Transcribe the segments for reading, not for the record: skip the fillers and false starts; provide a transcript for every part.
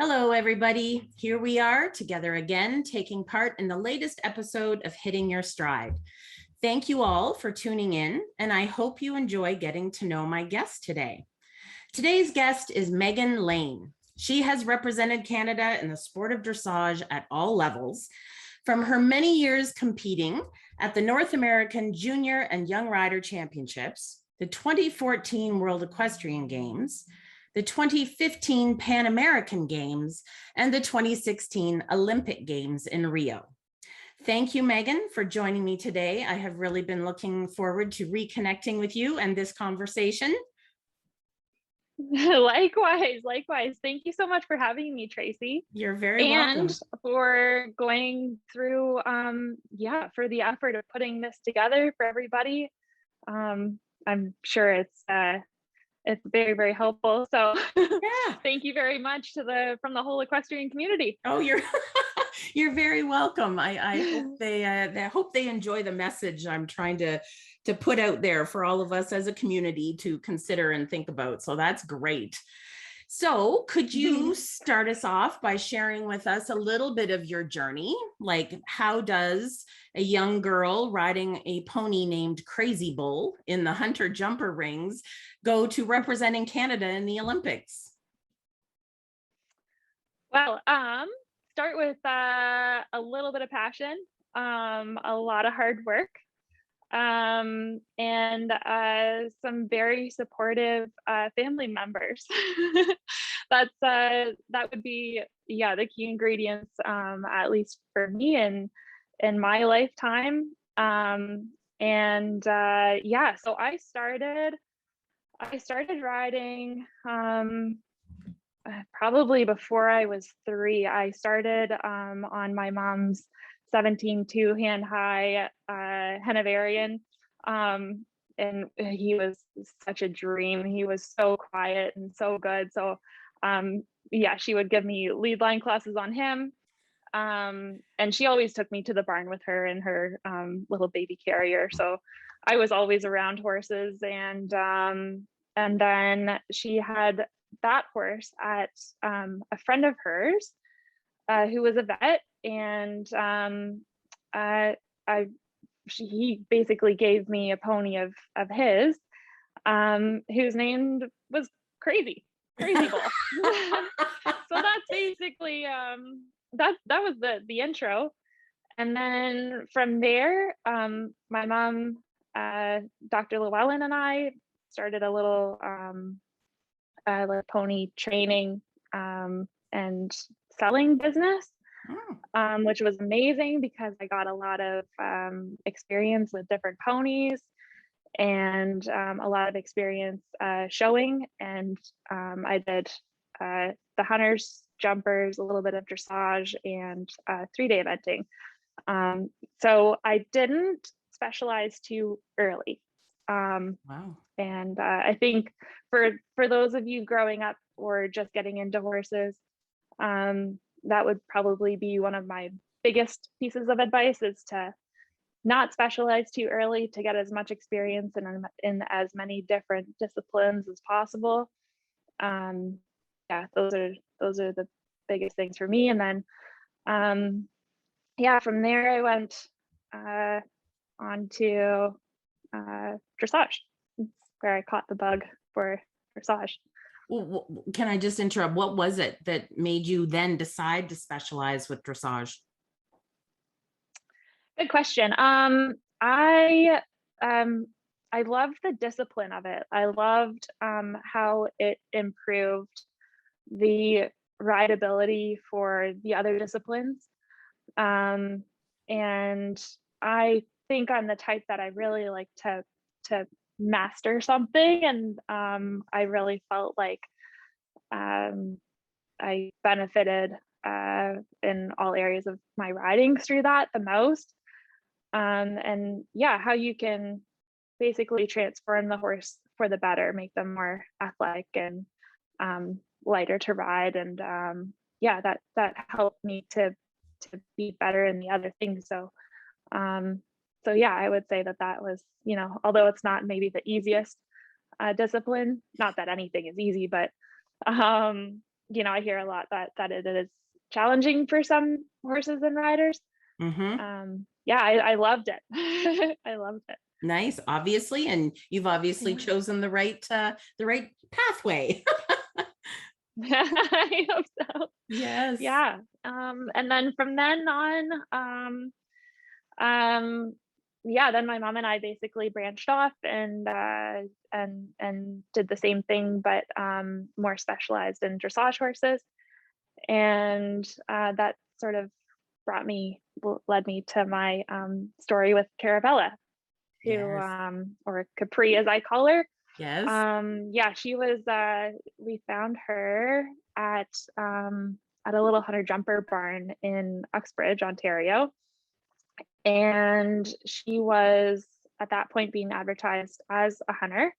Hello, everybody. Here we are together again, taking part in the latest episode of Hitting Your Stride. Thank you all for tuning in, and I hope you enjoy getting to know my guest today. Today's guest is Megan Lane. She has represented Canada in the sport of dressage at all levels, from her many years competing at the North American Junior and Young Rider Championships, the 2014 World Equestrian Games, the 2015 Pan American Games, and the 2016 Olympic Games in Rio. Thank you, Megan, for joining me today. I have really been looking forward to reconnecting with you and this conversation. Likewise. Thank you so much for having me, Tracey. You're very welcome. And for going through, for the effort of putting this together for everybody. I'm sure it's very, very helpful. So yeah. Thank you very much from the whole equestrian community. Oh, you're very welcome. I hope they enjoy the message I'm trying to put out there for all of us as a community to consider and think about. So that's great. So could you start us off by sharing with us a little bit of your journey? Like, how does a young girl riding a pony named Crazy Bull in the Hunter Jumper Rings go to representing Canada in the Olympics? Well, start with a little bit of passion, a lot of hard work, and some very supportive family members. That would be the key ingredients, at least for me in my lifetime. So I started riding probably before I was 3. I started on my mom's 17-2 hand high Hanoverian, and he was such a dream. He was so quiet and so good. So she would give me lead line classes on him, and she always took me to the barn with her in her little baby carrier. So I was always around horses, and then she had that horse at a friend of hers who was a vet, and he basically gave me a pony of his, whose name was Crazy Bull. So that's basically that was the intro. And then from there, my mom, Dr. Llewellyn, and I started a little like pony training and selling business, which was amazing because I got a lot of experience with different ponies and a lot of experience showing. And I did the hunters, jumpers, a little bit of dressage, and 3-day eventing. So I didn't specialize too early. Wow. And I think for those of you growing up or just getting into horses, that would probably be one of my biggest pieces of advice, is to not specialize too early, to get as much experience in as many different disciplines as possible. Those are the biggest things for me. And then from there I went on to dressage. That's where I caught the bug for dressage. Well, can I just interrupt? What was it that made you then decide to specialize with dressage? Good question. I loved the discipline of it. I loved how it improved the rideability for the other disciplines. And I think I'm the type that I really like to master something, and I really felt like I benefited in all areas of my riding through that the most. How you can basically transform the horse for the better, make them more athletic and lighter to ride, and that helped me to be better in the other things. So I would say that was, although it's not maybe the easiest discipline, not that anything is easy, but I hear a lot that it is challenging for some horses and riders. Yeah, I loved it. I loved it. Nice, obviously, and you've obviously Yeah. chosen the right pathway. I hope so. Yes. Yeah. And then from then on, yeah, then my mom and I basically branched off and did the same thing, but more specialized in dressage horses. And that sort of led me to my story with Caravella, who Yes. or Capri as I call her. Yes. Yeah, she was we found her at a little hunter jumper barn in Uxbridge, Ontario. And she was at that point being advertised as a hunter.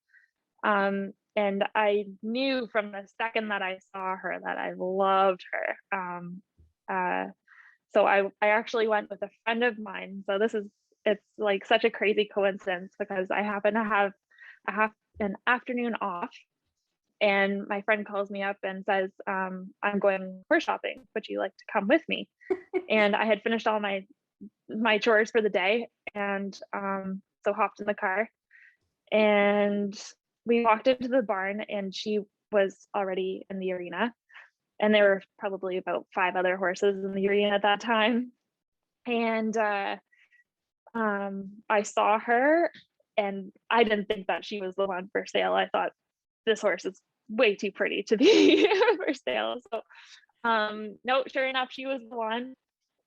And I knew from the second that I saw her that I loved her. So I actually went with a friend of mine. So it's like such a crazy coincidence because I happen to have an afternoon off, and my friend calls me up and says, I'm going horse shopping. Would you like to come with me? And I had finished all my chores for the day, and so hopped in the car, and we walked into the barn, and she was already in the arena, and there were probably about 5 other horses in the arena at that time. And I saw her, and I didn't think that she was the one for sale. I thought, this horse is way too pretty to be for sale. So no, sure enough, she was the one.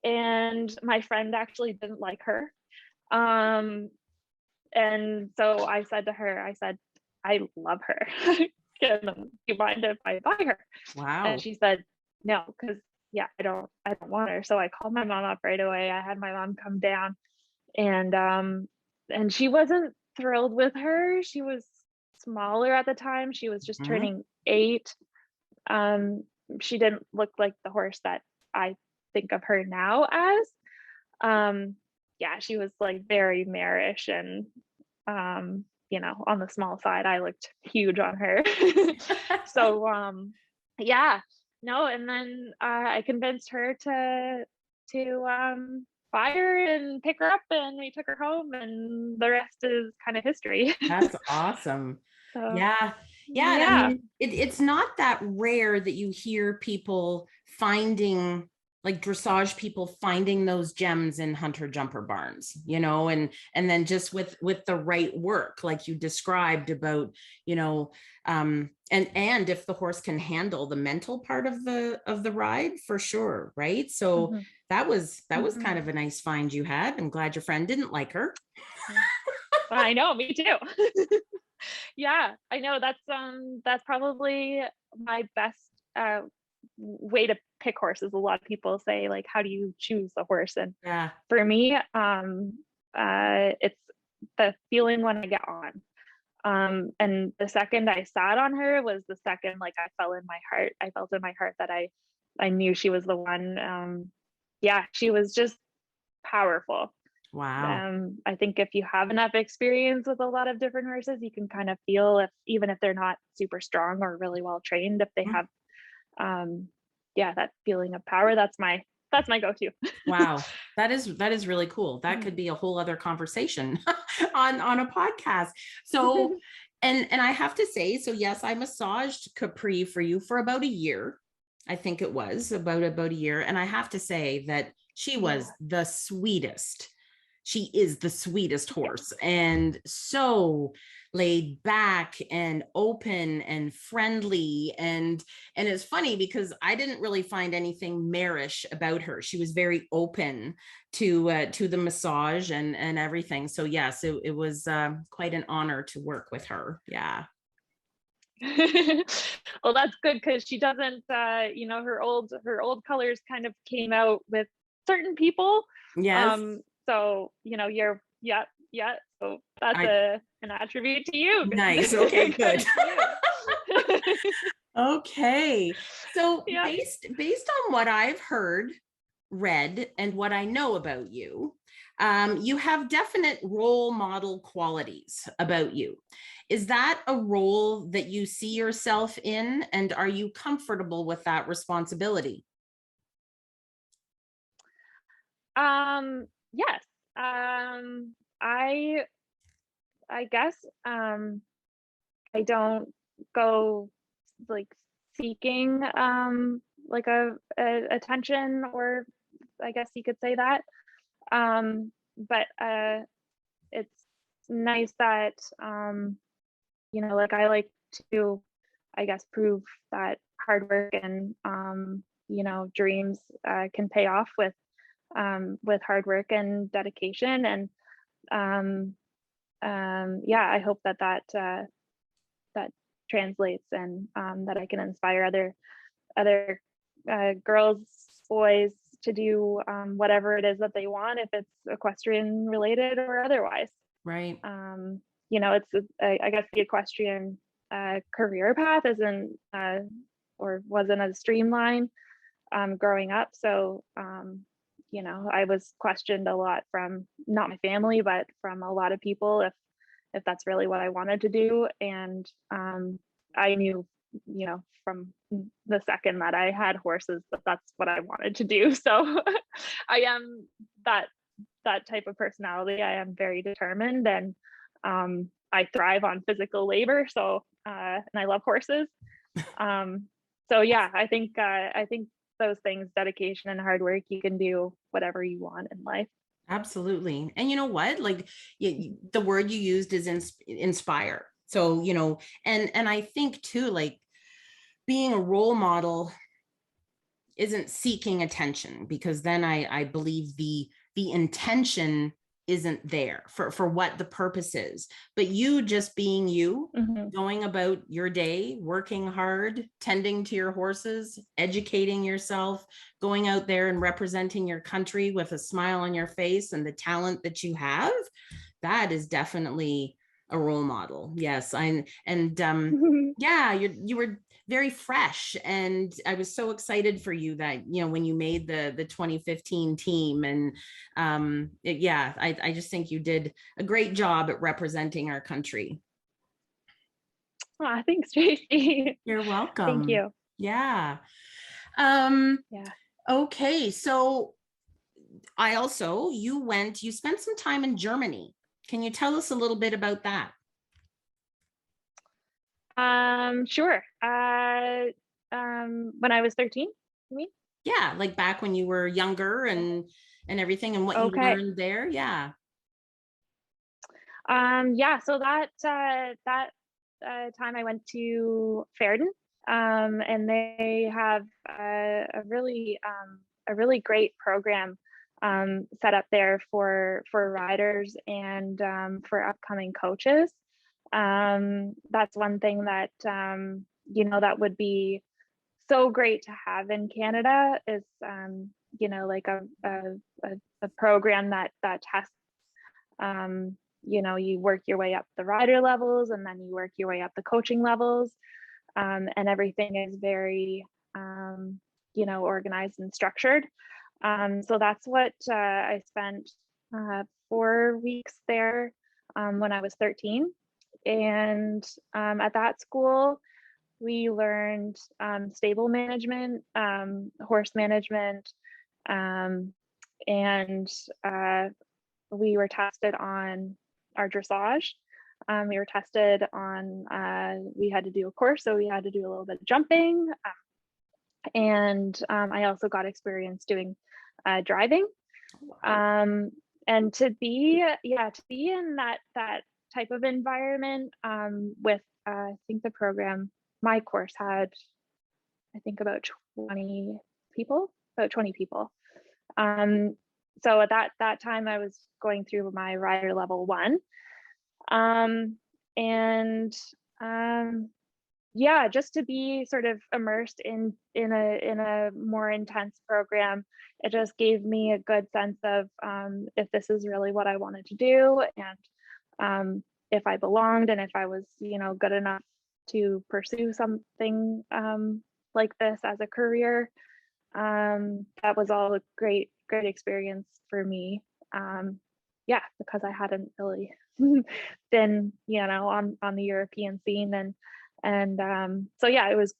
And my friend actually didn't like her. And so I said to her, I love her. Do you mind if I buy her? Wow. And she said, no, because yeah, I don't want her. So I called my mom up right away. I had my mom come down, and she wasn't thrilled with her. She was smaller at the time. She was just turning 8. She didn't look like the horse that I think of her now as. Yeah, she was like very marish and on the small side. I looked huge on her. So yeah, no, and then I convinced her to buy her and pick her up, and we took her home, and the rest is kind of history. That's awesome. So, yeah. And I mean, it's not that rare that you hear people finding, like dressage people finding those gems in hunter jumper barns, and then just with the right work, like you described about, and if the horse can handle the mental part of the ride, for sure, right? So that was kind of a nice find you had. I'm glad your friend didn't like her. I know, me too. Yeah, I know, that's probably my best way to pick horses. A lot of people say, like, how do you choose a horse? And for me, it's the feeling when I get on. And the second I sat on her was the second, like, I felt in my heart that I knew she was the one. Yeah, she was just powerful. Wow. I think if you have enough experience with a lot of different horses, you can kind of feel even if they're not super strong or really well trained, if they have that feeling of power. That's my go-to. Wow, that is really cool. That could be a whole other conversation on a podcast. So and I have to say, so yes, I massaged Capri for you for about a year. I think it was about a year, and I have to say that she was the sweetest. She is the sweetest horse, and so laid back and open and friendly. And it's funny because I didn't really find anything marish about her. She was very open to the massage and everything. So yes, it was quite an honor to work with her. Yeah. Well, that's good, because she doesn't her old colors kind of came out with certain people. Yes. So you're so that's an attribute to you. Nice. Okay, good. Okay, so based on what I've heard, read, and what I know about you, you have definite role model qualities about you. Is that a role that you see yourself in, and are you comfortable with that responsibility? Yes. I guess I don't go like seeking like a attention, or I guess you could say that. But it's nice that like I like to, I guess, prove that hard work and dreams can pay off with hard work and dedication. And yeah, I hope that translates, and that I can inspire other girls, boys to do whatever it is that they want, if it's equestrian related or otherwise. Right. I guess the equestrian career path isn't or wasn't as streamlined growing up. So I was questioned a lot from not my family, but from a lot of people, if that's really what I wanted to do. And I knew, from the second that I had horses, that that's what I wanted to do. So I am that type of personality. I am very determined, and I thrive on physical labor. So and I love horses. So yeah, I think those things, dedication and hard work, you can do whatever you want in life. Absolutely. And you know what? Like the word you used is inspire. So, and I think too, like being a role model isn't seeking attention, because then I believe the intention isn't there for what the purpose is. But you just being you, Mm-hmm. going about your day, working hard, tending to your horses, educating yourself, going out there and representing your country with a smile on your face and the talent that you have, that is definitely a role model. Yes. Yeah, you were very fresh, and I was so excited for you that when you made the 2015 team. And yeah, I just think you did a great job at representing our country. Oh, thanks, Tracey. You're Thank welcome. you. Yeah. um Yeah. okay, so you spent some time in Germany. Can you tell us a little bit about that? Sure. When I was 13, you mean? Yeah, like back when you were younger and everything, and what you Okay. learned there. Yeah. Yeah, so that time I went to Fairden, and they have a really great program set up there for riders and for upcoming coaches. That's one thing that that would be so great to have in Canada, is like a program that tests you work your way up the rider levels, and then you work your way up the coaching levels, and everything is very organized and structured. So that's what I spent 4 weeks there when I was 13. And at that school we learned stable management, horse management, and we were tested on our dressage. We were tested on, we had to do a course, so we had to do a little bit of jumping. And I also got experience doing driving. And to be in that type of environment with, I think the program, my course had, I think about 20 people, so at that time I was going through my rider level 1. And yeah, just to be sort of immersed in a more intense program, it just gave me a good sense of if this is really what I wanted to do, and if I belonged, and if I was good enough to pursue something like this as a career. That was all a great experience for me. yeah, because I hadn't really been, on the European scene, and so yeah, it was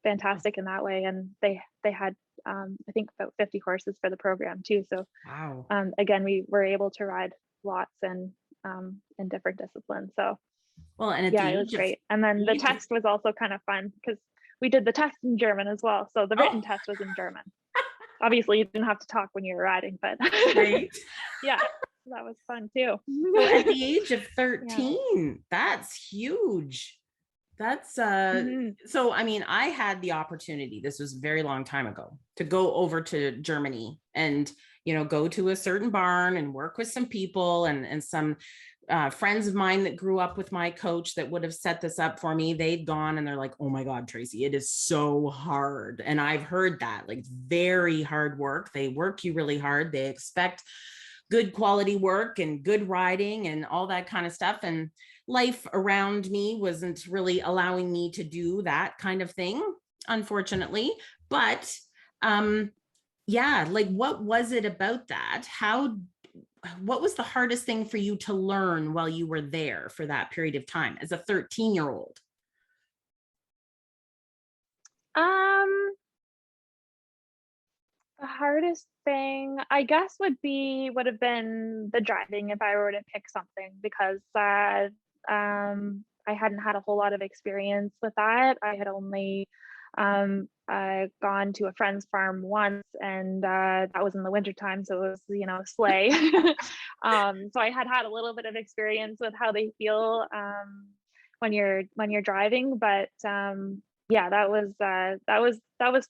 fantastic in that way. And they had I think about 50 horses for the program too. So Wow. again, we were able to ride lots and in different disciplines. So Well, and at yeah, the it was age of great. And then the test was also kind of fun because we did the test in German as well. So the oh, written test was in German. Obviously, you didn't have to talk when you were riding, but right. yeah, that was fun too. So at the age of Yeah. 13, that's huge. That's Hmm. so I mean, I had the opportunity, this was a very long time ago, to go over to Germany and, go to a certain barn and work with some people and some friends of mine that grew up with my coach that would have set this up for me. They'd gone and they're like, oh my God, Tracey, it is so hard. And I've heard that, like, very hard work. They work you really hard. They expect good quality work and good riding and all that kind of stuff. And life around me wasn't really allowing me to do that kind of thing, unfortunately. But yeah, like, what was it about that? What was the hardest thing for you to learn while you were there for that period of time as a 13-year-old? Um, the hardest thing, I guess, would have been the driving if I were to pick something, because I hadn't had a whole lot of experience with that. I had only gone to a friend's farm once, and that was in the wintertime, so it was, sleigh. So I had a little bit of experience with how they feel when you're driving, but yeah, that was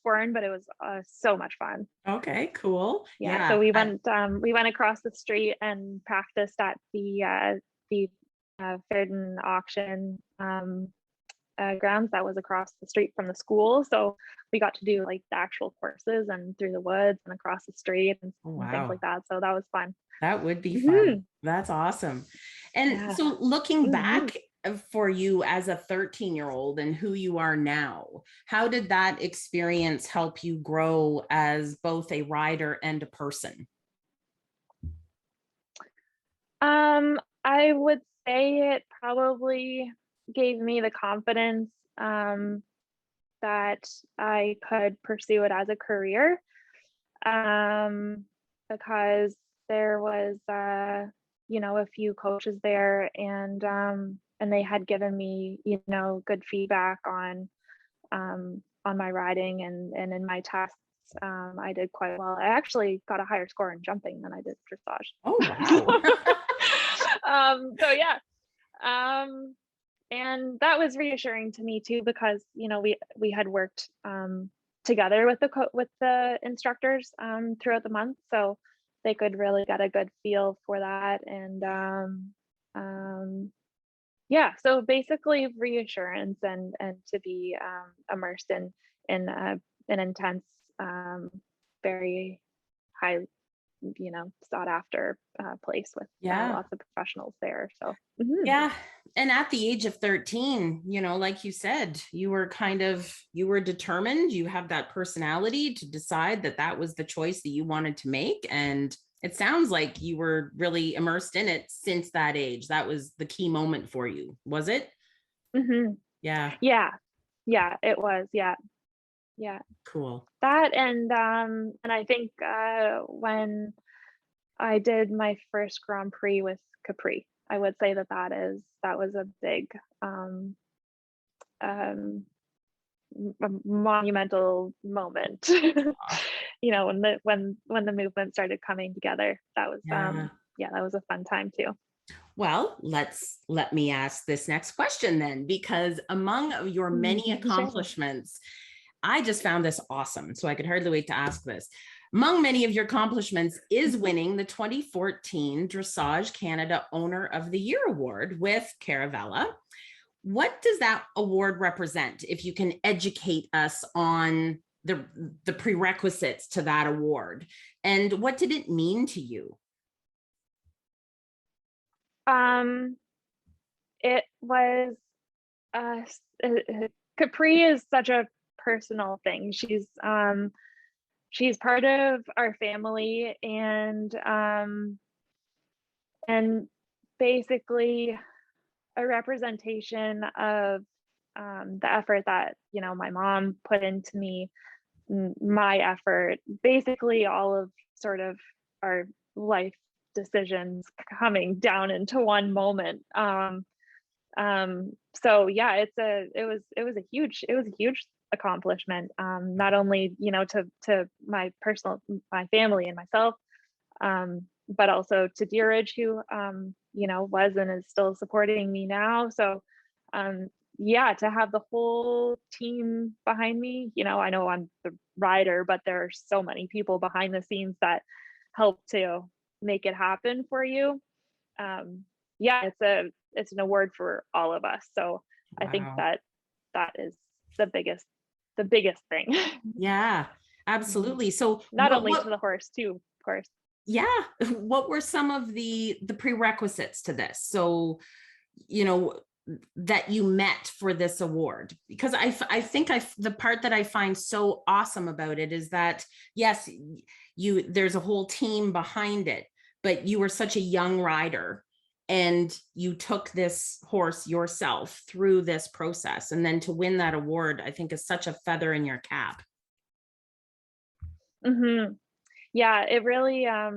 foreign, but it was so much fun. Okay, cool. Yeah, Yeah. so we went across the street and practiced at the Fairden auction grounds that was across the street from the school. So we got to do like the actual courses and through the woods and across the street Oh, and things like wow. that. So that was fun. That would be Hmm. fun. That's awesome. And Yeah. so looking Hmm. back for you as a 13-year-old and who you are now, how did that experience help you grow as both a rider and a person? I would say it probably gave me the confidence that I could pursue it as a career, um, because there was a few coaches there, and they had given me good feedback on my riding, and in my tests. I did quite well. I actually got a higher score in jumping than I did Oh, dressage. wow. So yeah, and that was reassuring to me too, because we had worked together with the instructors throughout the month, so they could really get a good feel for that. And yeah, so basically reassurance, and to be immersed in an intense, very high, sought after place with Yeah. lots of professionals there. So mhm. Yeah. And at the age of 13, like you said, you were determined, you have that personality to decide that that was the choice that you wanted to make. And it sounds like you were really immersed in it since that age. That was the key moment for you, was it? Mhm. Yeah. Yeah, it was. Yeah, yeah. Cool. That, and I think when I did my first Grand Prix with Capri, I would say that was a big um monumental moment. When the movement started coming together, that was Yeah. yeah, that was a fun time too. Well, let me ask this next question then, because among your many Sure. accomplishments, I just found this awesome. So I could hardly wait to ask this. Among many of your accomplishments is winning the 2014 Dressage Canada Owner of the Year Award with Caravella. What does that award represent? If you can educate us on the prerequisites to that award, and what did it mean to you? Um, it was Capri is such a personal thing. She's part of our family, and and basically a representation of the effort that, you know, my mom put into me, my effort, basically all of sort of our life decisions coming down into one moment. So yeah, it was a huge accomplishment. Not only, you know, to my family and myself, but also to Dressage, who, you know, was and is still supporting me now. So, yeah, to have the whole team behind me, you know, I know I'm the rider, but there are so many people behind the scenes that help to make it happen for you. Yeah, it's an award for all of us. So I think Wow. that is the biggest thing. Yeah, absolutely. So Not only to the horse too, of course. yeah, what were some of the prerequisites to this? So, you know, that you met for this award? Because I think the part that I find so awesome about it is that, yes, there's a whole team behind it, but you were such a young rider and you took this horse yourself through this process. And then to win that award, I think is such a feather in your cap. Mm-hmm. Yeah, it really, yeah,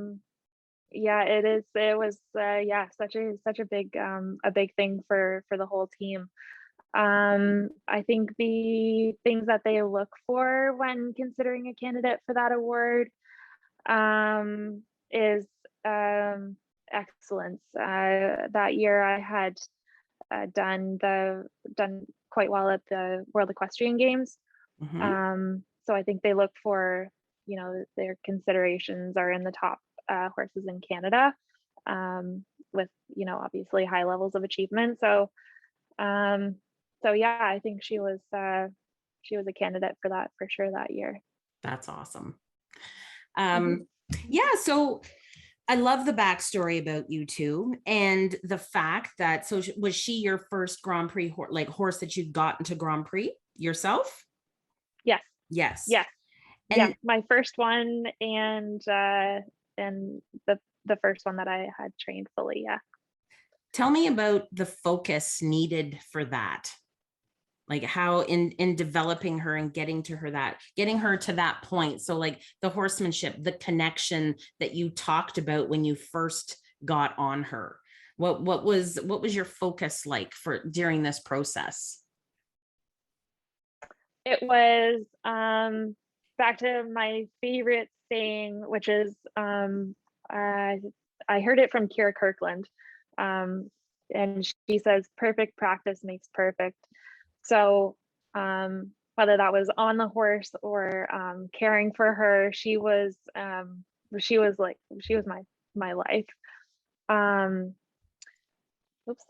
it was, yeah, such a big thing for the whole team. I think the things that they look for when considering a candidate for that award, is, excellence. That year I had done quite well at the World Equestrian Games. Mhm. So I think they look for, you know, their considerations are in the top horses in Canada, with, you know, obviously high levels of achievement. So, um, so yeah, I think she was a candidate for that for sure that year. That's awesome. Mhm. Yeah, so I love the backstory about you two and the fact that, so was she your first Grand Prix horse that you got into Grand Prix yourself? Yes, Yes. yes, yeah. And My first one, and the first one that I had trained fully. Yeah. tell me about the focus needed for that. Like how in developing her and getting her to that point. So like the horsemanship, the connection that you talked about when you first got on her. What was your focus like for during this process? It was, back to my favorite saying, which is, I heard it from Kira Kirkland, um, and she says, "Perfect practice makes perfect." So, whether that was on the horse or caring for her, she was my life. Um, oops,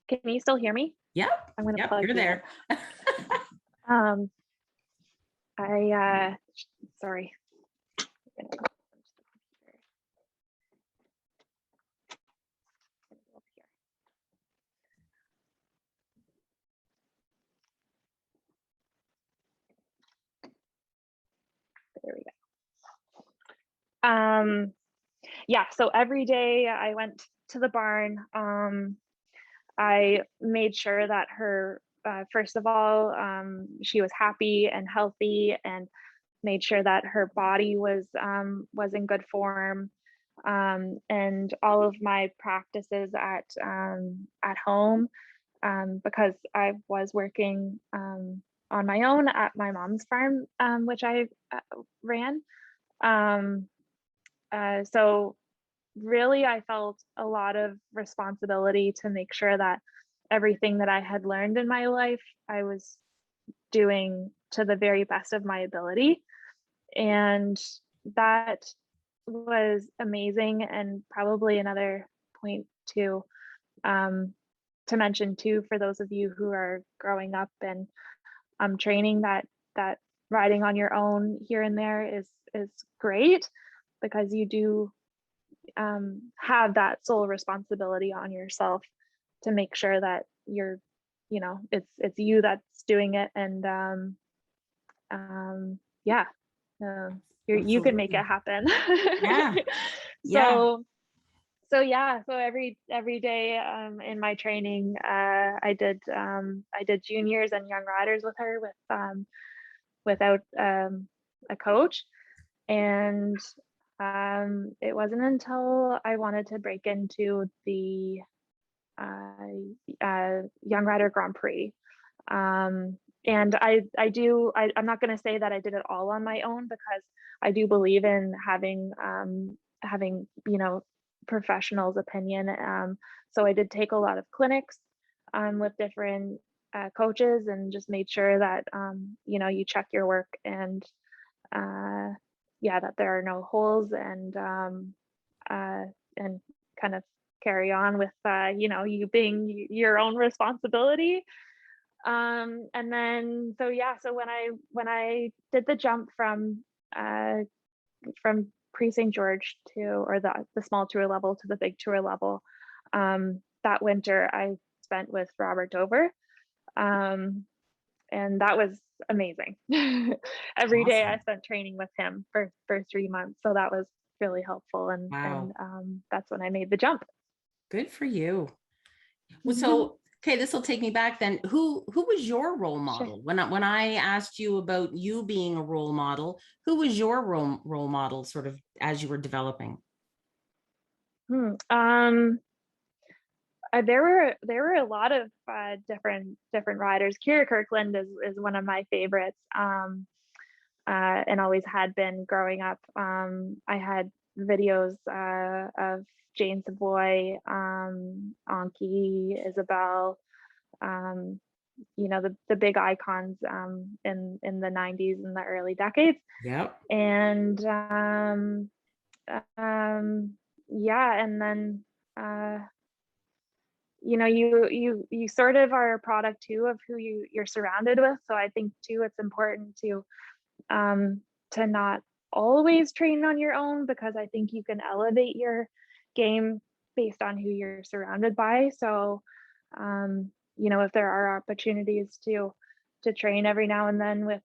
can you still hear me? Yep, I'm gonna yep, plug you're you in. there. Um, sorry. There we go. Yeah, so every day I went to the barn. I made sure that her, first of all, she was happy and healthy, and made sure that her body was in good form. And all of my practices at home, because I was working on my own at my mom's farm, which I ran. Um, so really, I felt a lot of responsibility to make sure that everything that I had learned in my life, I was doing to the very best of my ability. And that was amazing. And probably another point um, to mention too, for those of you who are growing up and training, that riding on your own here and there is great, because you do have that sole responsibility on yourself to make sure that you're, you know, it's you that's doing it. And yeah, you can make Absolutely. it happen. Yeah, yeah. So So yeah, so every day in my training, I did juniors and young riders with her without a coach. And it wasn't until I wanted to break into the young rider Grand Prix. And I'm not going to say that I did it all on my own, because I do believe in having professionals' opinion. So I did take a lot of clinics with different coaches, and just made sure that you check your work, and that there are no holes, and kind of carry on with you being your own responsibility. And then so when I did the jump from pre St. George to, or the small tour level to the big tour level, that winter I spent with Robert Dover, and that was amazing. Every day I Awesome. spent training with him for 3 months, so that was really helpful, and Wow. that's when I made the jump. Good for you. Well, so okay, this will take me back then. Who was your role Sure. model? When I asked you about you being a role model, who was your role model sort of as you were developing? There were a lot of different riders. Kira Kirkland is one of my favorites, and always had been growing up. I had videos of Jane Savoy, Anki, Isabel, the big icons in the 90s and the early decades. Yep. And and then you sort of are a product too of who you're surrounded with. So I think too it's important to not always train on your own, because I think you can elevate your game based on who you're surrounded by. So if there are opportunities to train every now and then with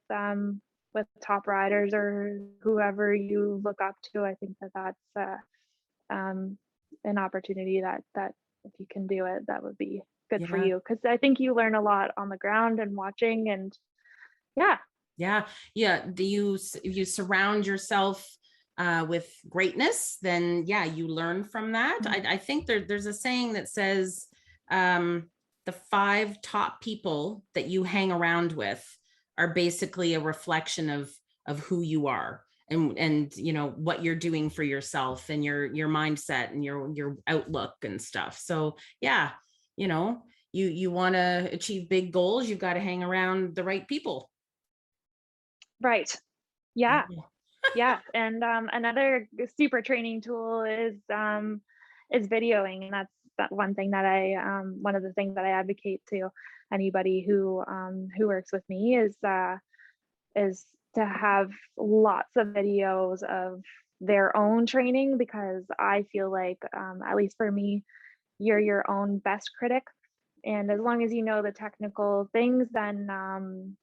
top riders or whoever you look up to, I think that's an opportunity that if you can do it, that would be good for Yeah. you, because I think you learn a lot on the ground and watching. And yeah. If you surround yourself with greatness, then yeah, you learn from that. I think there's a saying that says the 5 top people that you hang around with are basically a reflection of who you are, and what you're doing for yourself, and your mindset, and your outlook and stuff. So yeah, you want to achieve big goals, you've got to hang around the right people. Right. Yeah. Yeah. And another super training tool is videoing. And that's that one thing that one of the things that I advocate to anybody who works with me is to have lots of videos of their own training, because I feel like, at least for me, you're your own best critic. And as long as you know the technical things, then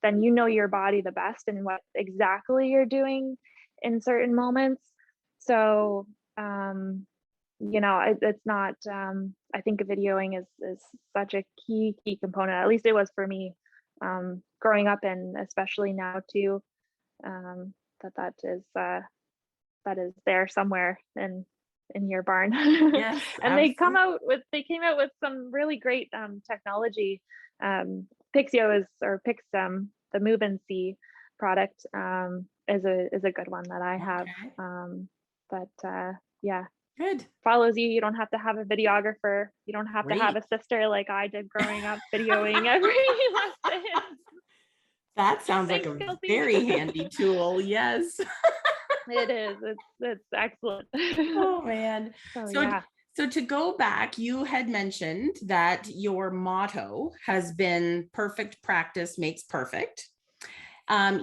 you know your body the best and what exactly you're doing in certain moments. So it's not, I think videoing is such a key component. At least it was for me, growing up, and especially now too, that is there somewhere in your barn. Yes, And they came absolutely. out with some really great technology. Pixio the Move and See product, is a good one that I have. Okay. But yeah, Good. follows you. You don't have to have a videographer. You don't have to have Great. a sister like I did growing up videoing every lesson. That sounds like Thanks, a Kelsey. very handy tool. Yes. It is. It's excellent. Oh man. So So yeah. so to go back, you had mentioned that your motto has been perfect practice makes perfect.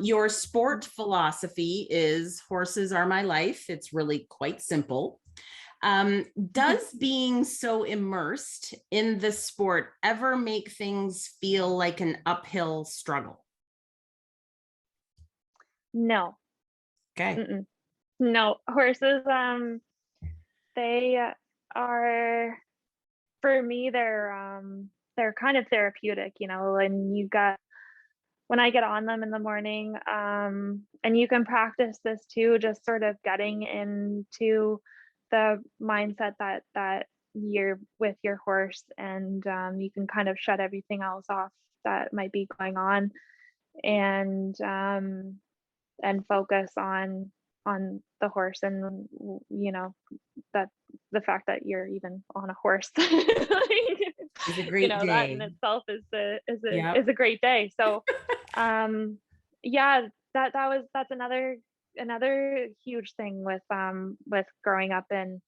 Your sport philosophy is horses are my life. It's really quite simple. Does being so immersed in the sport ever make things feel like an uphill struggle? No. Okay. Mm-mm. No, horses, they are, for me, they're kind of therapeutic, and when I get on them in the morning, and you can practice this too, just sort of getting into the mindset that you're with your horse, and you can kind of shut everything else off that might be going on, and focus on the horse, and that the fact that you're even on a horse like, It's a great that in day. itself is Yep. a great day. So yeah, that's another huge thing with growing up and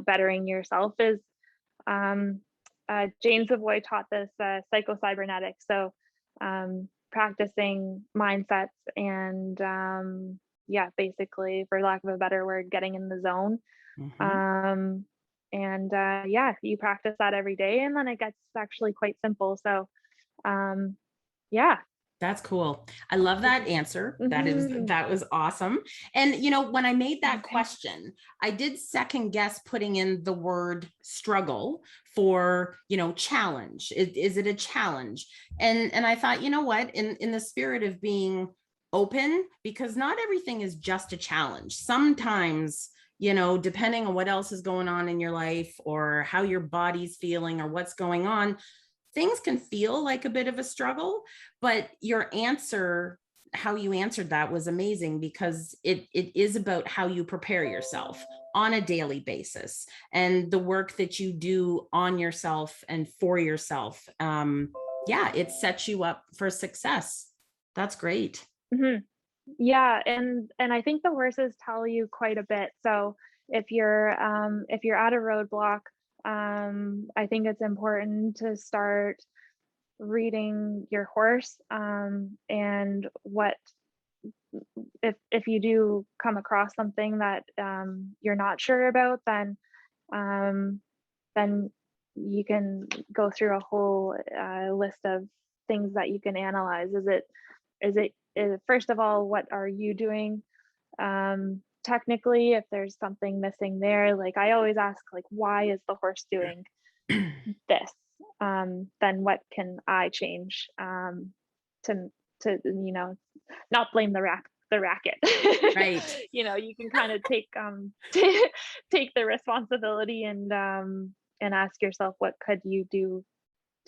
bettering yourself is James Savoy taught this psycho-cybernetics. So practicing mindsets and basically, for lack of a better word, getting in the zone. Mhm. You practice that every day, and then it gets actually quite simple. So yeah. That's cool. I love that answer. Mhm. That was awesome. And when I made that Thanks. question, I did second guess putting in the word struggle for, challenge. Is it a challenge? And I thought, you know what, in the spirit of being open, because not everything is just a challenge. Sometimes, depending on what else is going on in your life or how your body's feeling or what's going on, things can feel like a bit of a struggle, but your answer, how you answered that was amazing, because it is about how you prepare yourself on a daily basis and the work that you do on yourself and for yourself. It sets you up for success. That's great. Mhm. Yeah, and I think the horses tell you quite a bit. So if you're at a roadblock, I think it's important to start reading your horse, and what if you do come across something that you're not sure about, um, then you can go through a whole list of things that you can analyze. Is it first of all, what are you doing technically? If there's something missing there, like I always ask, like, why is the horse doing this? Then what can I change to not blame the racket. Right. You can kind of take take the responsibility, and ask yourself, what could you do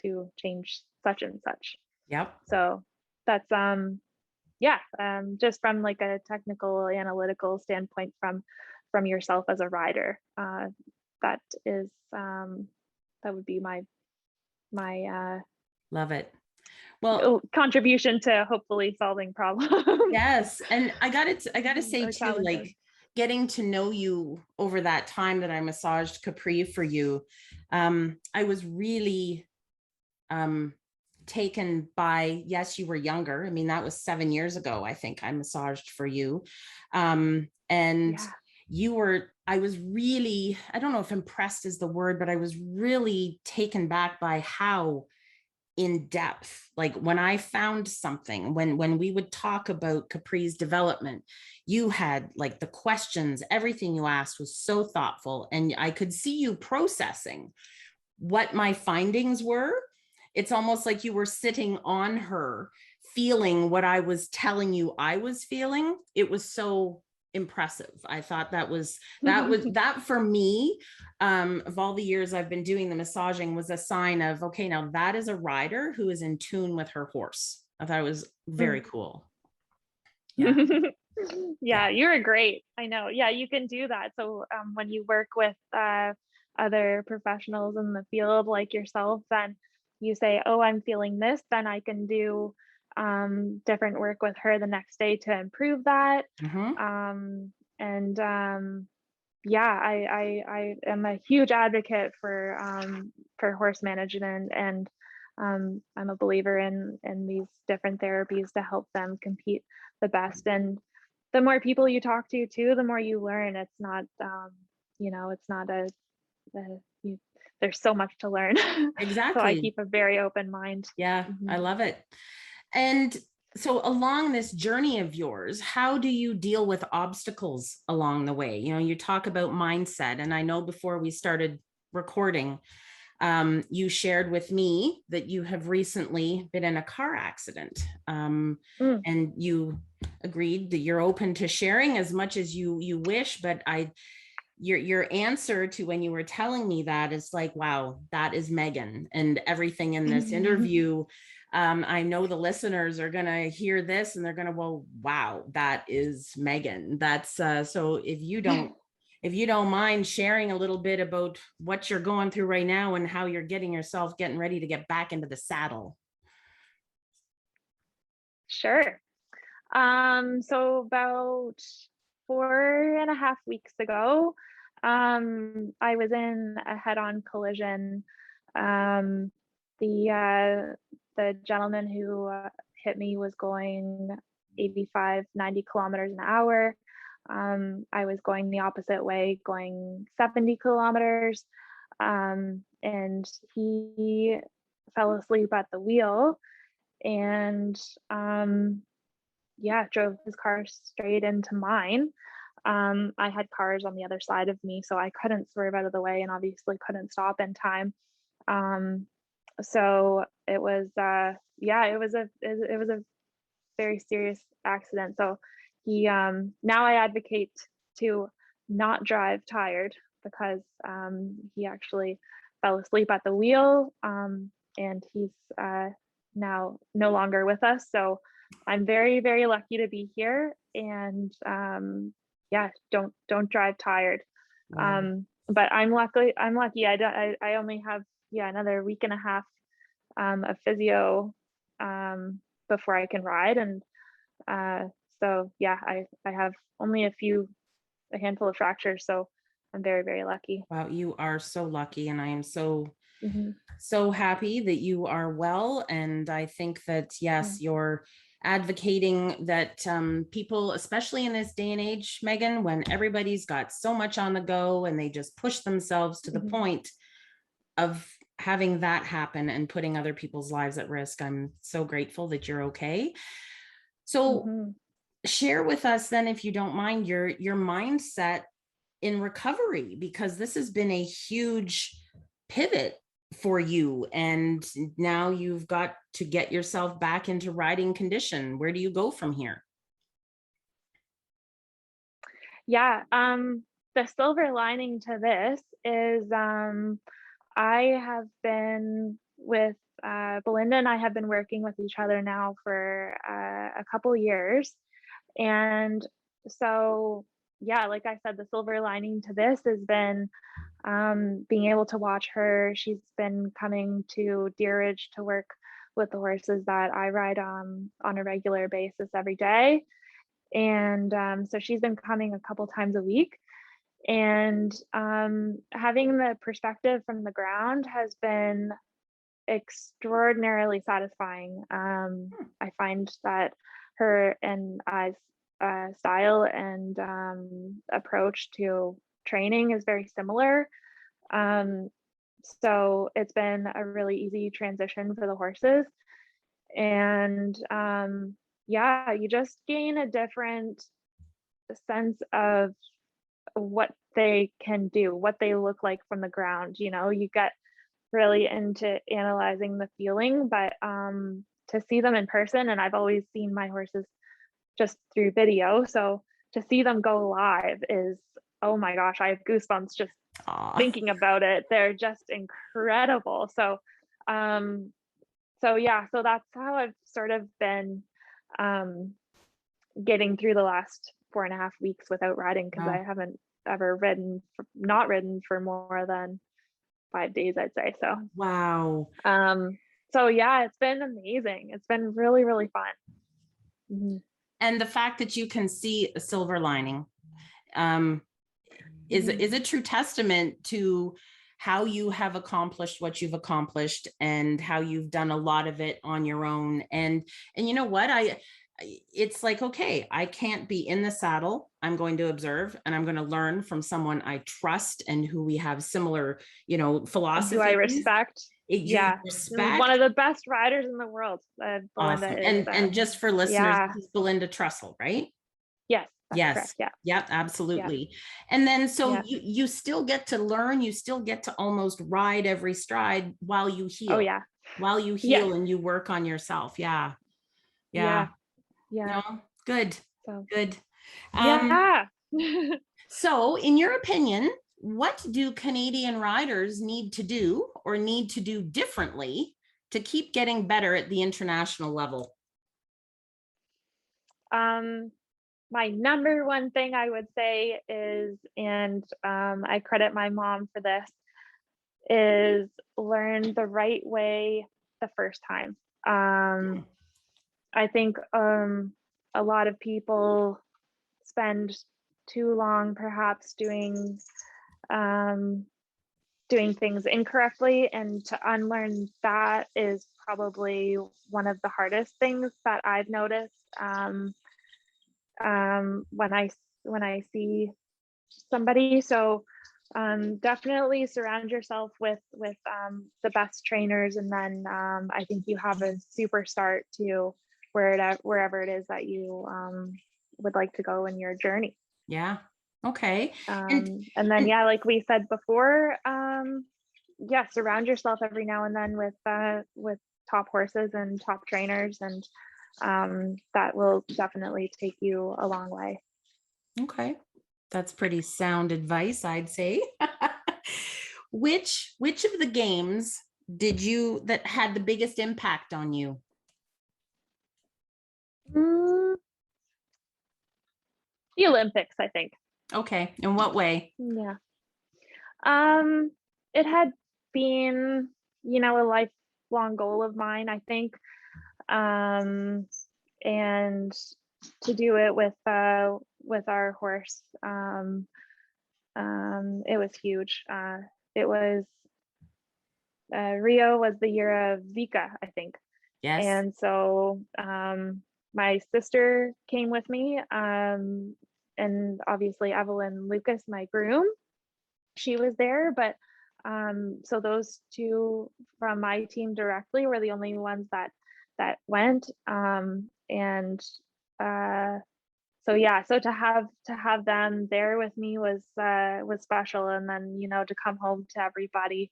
to change such and such. Yep. So that's just from like a technical analytical standpoint, from yourself as a rider, that is that would be my Love it. Well, contribution to hopefully solving problems. yes. And I gotta say Or too, challenges. like getting to know you over that time that I massaged Capri for you, I was really taken by, yes, you were younger. I mean, that was 7 years ago, I think I massaged for you. And Yeah. I was really, I don't know if impressed is the word, but I was really taken back by how in depth, like when I found something, when we would talk about Capri's development, you had like the questions, everything you asked was so thoughtful, and I could see you processing what my findings were. It's almost like you were sitting on her, feeling what I was telling you I was feeling. It was so impressive. I thought that for me, of all the years I've been doing the massaging, was a sign of, okay, now that is a rider who is in tune with her horse. I thought it was very cool. Yeah. Yeah, you're great. I know. Yeah, you can do that. So when you work with other professionals in the field like yourself, then you say, oh, I'm feeling this, then I can do different work with her the next day to improve that. Mm-hmm. And yeah, I am a huge advocate for horse management, and I'm a believer in these different therapies to help them compete the best. And the more people you talk to too, the more you learn. It's not it's not there's so much to learn. So I Exactly. keep a very open mind. Yeah, I Mhm. love it. And So along this journey of yours, how do you deal with obstacles along the way? You know, you talk about mindset, and I know before we started recording, you shared with me that you have recently been in a car accident, Mm. and you agreed that you're open to sharing as much as you wish. But your answer to when you were telling me that is like, wow, that is Megan, and everything in this interview. I know the listeners are going to hear this and they're going to, well, wow, that is Megan. That's so if you don't mind sharing a little bit about what you're going through right now and how you're getting ready to get back into the saddle. Sure. So about 4.5 weeks ago, I was in a head-on collision. The gentleman who hit me was going 85, 90 kilometers an hour. I was going the opposite way, going 70 kilometers. And he fell asleep at the wheel and drove his car straight into mine. I had cars on the other side of me, so I couldn't swerve out of the way and obviously couldn't stop in time. So it was it was a very serious accident. So he now I advocate to not drive tired because he actually fell asleep at the wheel, and he's now no longer with us. So I'm very, very lucky to be here, and don't drive tired. But I'm lucky. I only have another week and a half of physio before I can ride, and so I have only a handful of fractures. So I'm very, very lucky. Wow, you are so lucky, and I am so Mm-hmm. so happy that you are well. And I think that, yes, you're advocating that people, especially in this day and age, Megan, when everybody's got so much on the go and they just push themselves to the point of having that happen and putting other people's lives at risk. I'm so grateful that you're okay. So share with us then, if you don't mind, your mindset in recovery, because this has been a huge pivot for you, and now you've got to get yourself back into riding condition. Where do you go from here? The silver lining to this is I have been with Belinda and I have been working with each other now for a couple years. And so, like I said, the silver lining to this has been being able to watch her. She's been coming to Dressage to work with the horses that I ride on a regular basis every day. And so she's been coming a couple times a week. And having the perspective from the ground has been extraordinarily satisfying. I find that her and I's style and approach to training is very similar. So it's been a really easy transition for the horses. And you just gain a different sense of what they can do, what they look like from the ground. You get really into analyzing the feeling, but to see them in person, and I've always seen my horses just through video, so to see them go live is, oh my gosh, I have goosebumps just thinking about it. They're just incredible. So so that's how I've sort of been getting through the last 4.5 weeks without riding, because I haven't ever not ridden for more than 5 days, I'd say. So wow. So it's been amazing. It's been really, really fun. And the fact that you can see a silver lining is a true testament to how you have accomplished what you've accomplished, and how you've done a lot of it on your own. And you know what, it's like, okay, I can't be in the saddle. I'm going to observe, and I'm going to learn from someone I trust and who we have similar, philosophies. Who I respect. You Yeah. One respect. of the best riders in the world. Awesome. Belinda is, And just for listeners, yeah. this is Belinda Trussell, right? Yes, that's Yes. correct. Yeah. Yep, Yeah. absolutely. And then so Yeah. you still get to learn, you still get to almost ride every stride while you Oh, heal. yeah. While you Yes. heal and you work on yourself. Yeah. Yeah. Yeah. Yeah. No, good. So, Good. Um, yeah. so in your opinion, what do Canadian riders need to do or need to do differently to keep getting better at the international level? um, my number one thing I would say is, and I credit my mom for this, is learn the right way the first time. Hmm. I think a lot of people spend too long perhaps um, doing things incorrectly, and to unlearn that is probably one of the hardest things that I've noticed when I see somebody. So definitely surround yourself with the best trainers, and then I think you have a super start to wherever it is that you would like to go in your journey. Yeah. Okay. And then And yeah, like we said before, yeah, surround yourself every now and then with top horses and top trainers, and that will definitely take you a long way. okay. That's pretty sound advice, I'd say. Which of the games did you that had the biggest impact on you? Mm, the Olympics, I think. Okay. In what way? Yeah. Um, it had been, a lifelong goal of mine, I think. Um, and to do it with our horse, it was huge. It was Rio was the year of Vika, I think. Yes. And so my sister came with me, and obviously Evelyn Lucas, my groom, she was there. But so those two from my team directly were the only ones that went. And so yeah, so to have them there with me was special. And then to come home to everybody,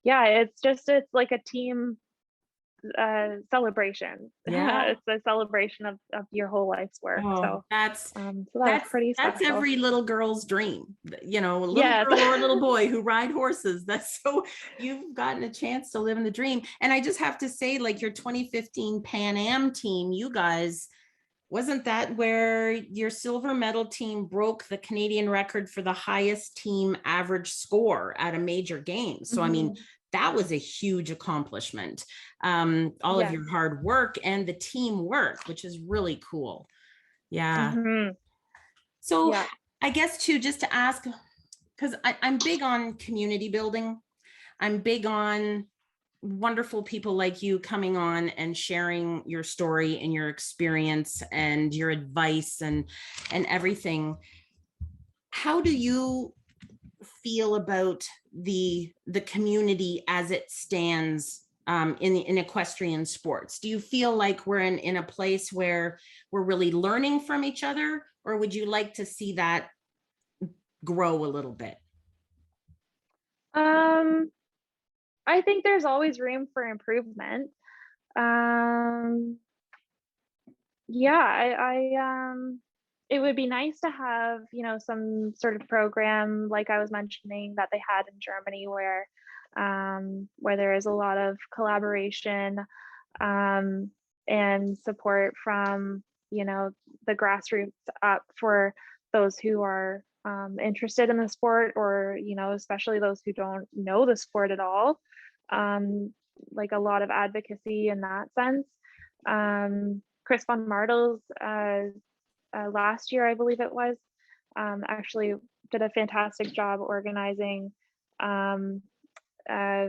yeah, it's like a team celebration. Yeah. It's a celebration of your whole life's work. Oh, So so that was that's pretty that's special. every little girl's dream. A little Yes. girl or a little boy who ride horses. That's so you've gotten a chance to live in the dream. And I just have to say, like your 2015 Pan Am team, you guys, wasn't that where your silver medal team broke the Canadian record for the highest team average score at a major game? So, I mean, Hmm. that was a huge accomplishment. All of Yes. your hard work and the teamwork, which is really cool. Yeah. Hmm. So, Yeah. I guess too, just to ask, because I'm big on community building. I'm big on wonderful people like you coming on and sharing your story and your experience and your advice and everything. How do you feel about the community as it stands in equestrian sports? Do you feel like we're in a place where we're really learning from each other, or would you like to see that grow a little bit? um I think there's always room for improvement. um yeah, it would be nice to have some sort of program like I was mentioning that they had in Germany, where there is a lot of collaboration, um, and support from the grassroots up for those who are interested in the sport, or especially those who don't know the sport at all. Like a lot of advocacy in that sense. Chris von Martels, last year I believe it was, actually did a fantastic job organizing um, uh,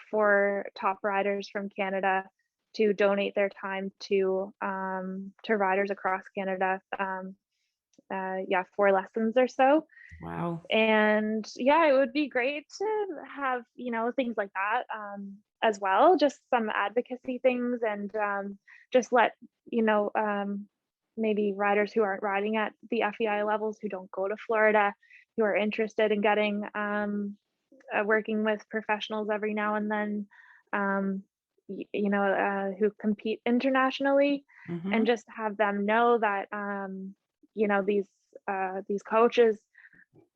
for top riders from Canada to donate their time to riders across Canada, yeah, 4 lessons or so. Wow. And yeah, it would be great to have, you know, things like that as well, just some advocacy things, and just let, you know, maybe riders who aren't riding at the FEI levels, who don't go to Florida, who are interested in getting working with professionals every now and then, you know, who compete internationally, and Mhm. just have them know that, you know, these coaches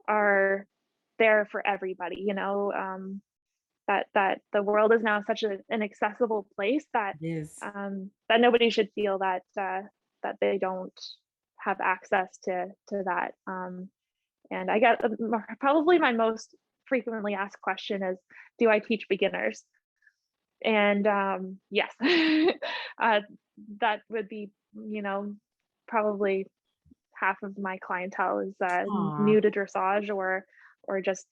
are there for everybody, you know, that the world is now such an accessible place that It is. that nobody should feel that that they don't have access to that. And I got probably my most frequently asked question is, do I teach beginners? And yes, that would be, you know, probably half of my clientele is Aw. new to dressage, or just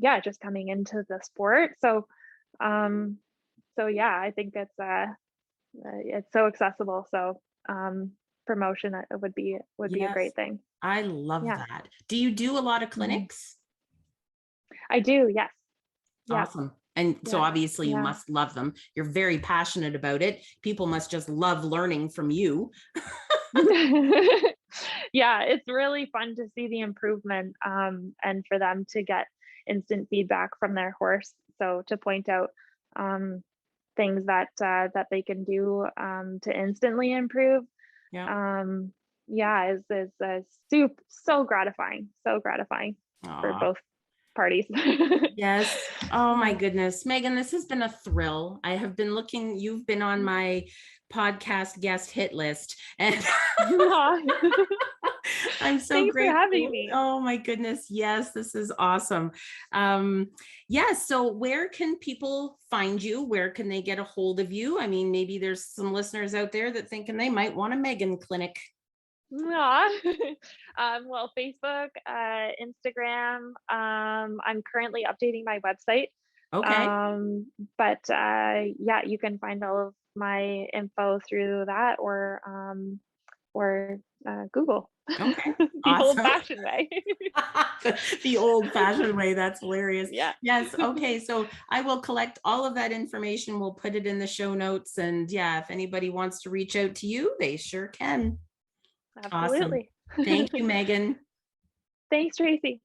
yeah, just coming into the sport. So um so yeah, I think it's so accessible. So promotion would be a Yes. great thing. I love Yeah. that. Do you do a lot of Mhm. clinics? I do, yes. Yeah. Awesome. And so Yeah. obviously you Yeah. must love them. You're very passionate about it. People must just love learning from you. Yeah, it's really fun to see the improvement, and for them to get instant feedback from their horse. So to point out um, things that they can do to instantly improve, Yeah. um, yeah, is so gratifying, for Aw. both parties. Yes. Oh my Yeah. goodness. Megan, this has been a thrill. I have been looking, you've been on my podcast guest hit list, and Aw. I'm so Thanks for having grateful. me. Oh my goodness. Yes, this is awesome. Yeah, so where can people find you? Where can they get a hold of you? I mean, maybe there's some listeners out there that thinking they might want a Megan clinic. Aw. Well, Facebook, Instagram. I'm currently updating my website. Okay. Um, but yeah, you can find all of my info through that, or Google, Okay. the Awesome. old-fashioned way. The old fashioned way. That's hilarious. Yeah. Yes. Okay. So I will collect all of that information. We'll put it in the show notes. And yeah, if anybody wants to reach out to you, they sure can. Awesome. Absolutely. Thank you, Megan. Thanks, Tracy.